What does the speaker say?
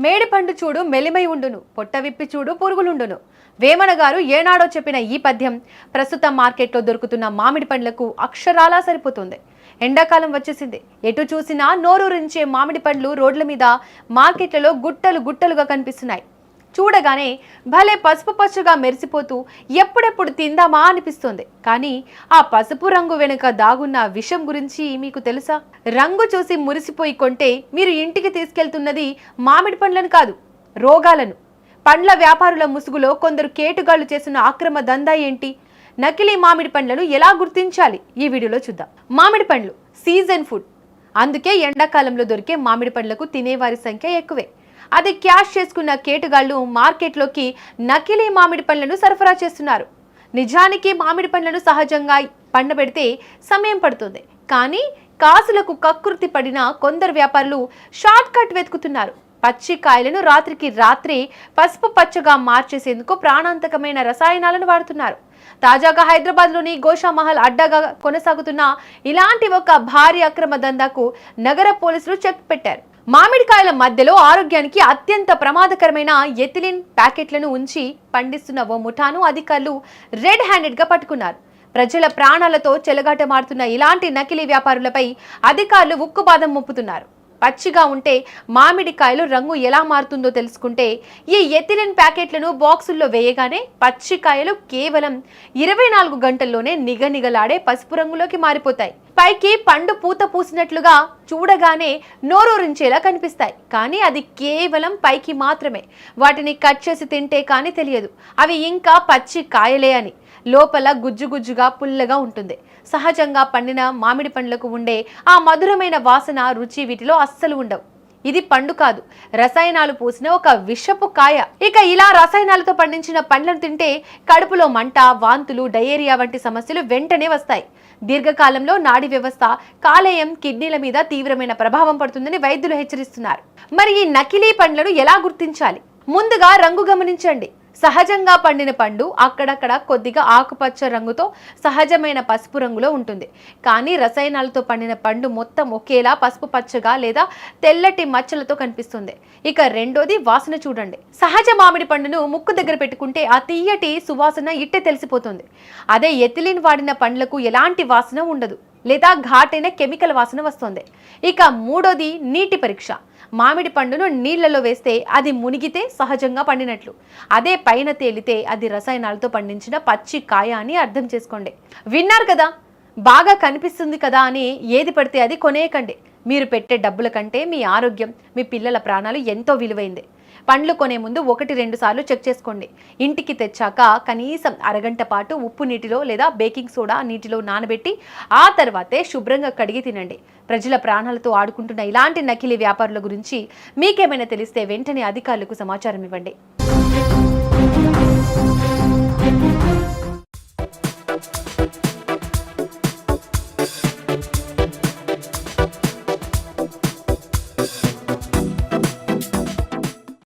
మేడి పండు చూడు మెలిమై ఉండును, పొట్ట విప్పి చూడు పురుగులుండును. వేమన గారు ఏనాడో చెప్పిన ఈ పద్యం ప్రస్తుతం మార్కెట్లో దొరుకుతున్న మామిడి పండ్లకు అక్షరాలా సరిపోతుంది. ఎండాకాలం వచ్చేసింది. ఎటు చూసినా నోరూరించే మామిడి పండ్లు రోడ్ల మీద మార్కెట్లలో గుట్టలు గుట్టలుగా కనిపిస్తున్నాయి. చూడగానే భలే పసుపు పచ్చగా మెరిసిపోతూ ఎప్పుడెప్పుడు తిందామా అనిపిస్తుంది. కానీ ఆ పసుపు రంగు వెనుక దాగున్న విషం గురించి మీకు తెలుసా? రంగు చూసి మురిసిపోయి కొంటే మీరు ఇంటికి తీసుకెళ్తున్నది మామిడి పండ్లను కాదు, రోగాలను. పండ్ల వ్యాపారుల ముసుగులో కొందరు కేటుగాళ్లు చేసిన అక్రమ దందా ఏంటి? నకిలీ మామిడి పండ్లను ఎలా గుర్తించాలి? ఈ వీడియోలో చూద్దాం. మామిడి పండ్లు సీజన్ ఫుడ్, అందుకే ఎండాకాలంలో దొరికే మామిడి పండ్లకు తినేవారి సంఖ్య ఎక్కువే. అది క్యాష్ చేసుకున్న కేటుగాళ్లు మార్కెట్లోకి నకిలీ మామిడి పండ్లను సరఫరా చేస్తున్నారు. నిజానికి మామిడి పండ్లను సహజంగా పండబెడితే సమయం పడుతుంది. కానీ కాసులకు కక్కుర్తి పడిన కొందరు వ్యాపారులు షార్ట్ కట్ వెతుకుతున్నారు. పచ్చి కాయలను రాత్రికి రాత్రి పసుపు పచ్చగా మార్చేసేందుకు ప్రాణాంతకమైన రసాయనాలను వాడుతున్నారు. తాజాగా హైదరాబాద్లోని గోషామహల్ అడ్డాగా కొనసాగుతున్న ఇలాంటి ఒక భారీ అక్రమ దందాకు నగర పోలీసులు చెక్ పెట్టారు. మామిడికాయల మధ్యలో ఆరోగ్యానికి అత్యంత ప్రమాదకరమైన ఎథిలిన్ ప్యాకెట్లను ఉంచి పండిస్తున్న ఓ ముఠాను అధికారులు రెడ్ హ్యాండెడ్ గా పట్టుకున్నారు. ప్రజల ప్రాణాలతో చెలగాటమాడుతున్న ఇలాంటి నకిలీ వ్యాపారులపై అధికారులు ఉక్కుపాదం మోపుతున్నారు. పచ్చిగా ఉంటే మామిడికాయలు రంగు ఎలా మారుతుందో తెలుసుకుంటే ఈ ఎథిలిన్ ప్యాకెట్లను బాక్సుల్లో వేయగానే పచ్చికాయలు కేవలం 24 గంటల్లోనే నిగనిగలాడే పసుపు రంగులోకి మారిపోతాయి. పైకి పండు పూత పూసినట్లుగా చూడగానే నోరూరించేలా కనిపిస్తాయి. కానీ అది కేవలం పైకి మాత్రమే. వాటిని కట్ చేసి తింటే కానీ తెలియదు అవి ఇంకా పచ్చి కాయలే అని. లోపల గుజ్జుగుజ్జుగా పుల్లగా ఉంటుంది. సహజంగా పండిన మామిడి పండ్లకు ఉండే ఆ మధురమైన వాసన, రుచి వీటిలో అస్సలు ఉండవు. ఇది పండు కాదు, రసాయనాలు పూసిన ఒక విషపు కాయ. ఇక ఇలా రసాయనాలతో పండించిన పండ్లను తింటే కడుపులో మంట, వాంతులు, డయేరియా వంటి సమస్యలు వెంటనే వస్తాయి. దీర్ఘకాలంలో నాడీ వ్యవస్థ, కాలేయం, కిడ్నీల మీద తీవ్రమైన ప్రభావం పడుతుందని వైద్యులు హెచ్చరిస్తున్నారు. మరి ఈ నకిలీ పండ్లను ఎలా గుర్తించాలి? ముందుగా రంగు గమనించండి. సహజంగా పండిన పండు అక్కడక్కడ కొద్దిగా ఆకుపచ్చ రంగుతో సహజమైన పసుపు రంగులో ఉంటుంది. కానీ రసాయనాలతో పండిన పండు మొత్తం ఒకేలా పసుపు పచ్చగా లేదా తెల్లటి మచ్చలతో కనిపిస్తుంది. ఇక రెండోది వాసన చూడండి. సహజ మామిడి పండును ముక్కు దగ్గర పెట్టుకుంటే ఆ తీయటి సువాసన ఇట్టే తెలిసిపోతుంది. అదే ఎథిలిన్ వాడిన పండ్లకు ఎలాంటి వాసన ఉండదు లేదా ఘాటైన కెమికల్ వాసన వస్తుంది. ఇక మూడోది నీటి పరీక్ష. మామిడి పండును నీళ్లలో వేస్తే అది మునిగితే సహజంగా పండినట్లు, అదే పైన తేలితే అది రసాయనాలతో పండించిన పచ్చి కాయ అని అర్థం చేసుకోండి. విన్నారు కదా, బాగా కనిపిస్తుంది కదా అని ఏది పడితే అది కొనేయకండి. మీరు పెట్టే డబ్బుల కంటే మీ ఆరోగ్యం, మీ పిల్లల ప్రాణాలు ఎంతో విలువైంది. పండ్లు కొనే ముందు 1-2 సార్లు చెక్ చేసుకోండి. ఇంటికి తెచ్చాక కనీసం అరగంట పాటు ఉప్పు నీటిలో లేదా బేకింగ్ సోడా నీటిలో నానబెట్టి ఆ తర్వాతే శుభ్రంగా కడిగి తినండి. ప్రజల ప్రాణాలతో ఆడుకుంటున్న ఇలాంటి నకిలీ వ్యాపారుల గురించి మీకేమైనా తెలిస్తే వెంటనే అధికారులకు సమాచారం ఇవ్వండి.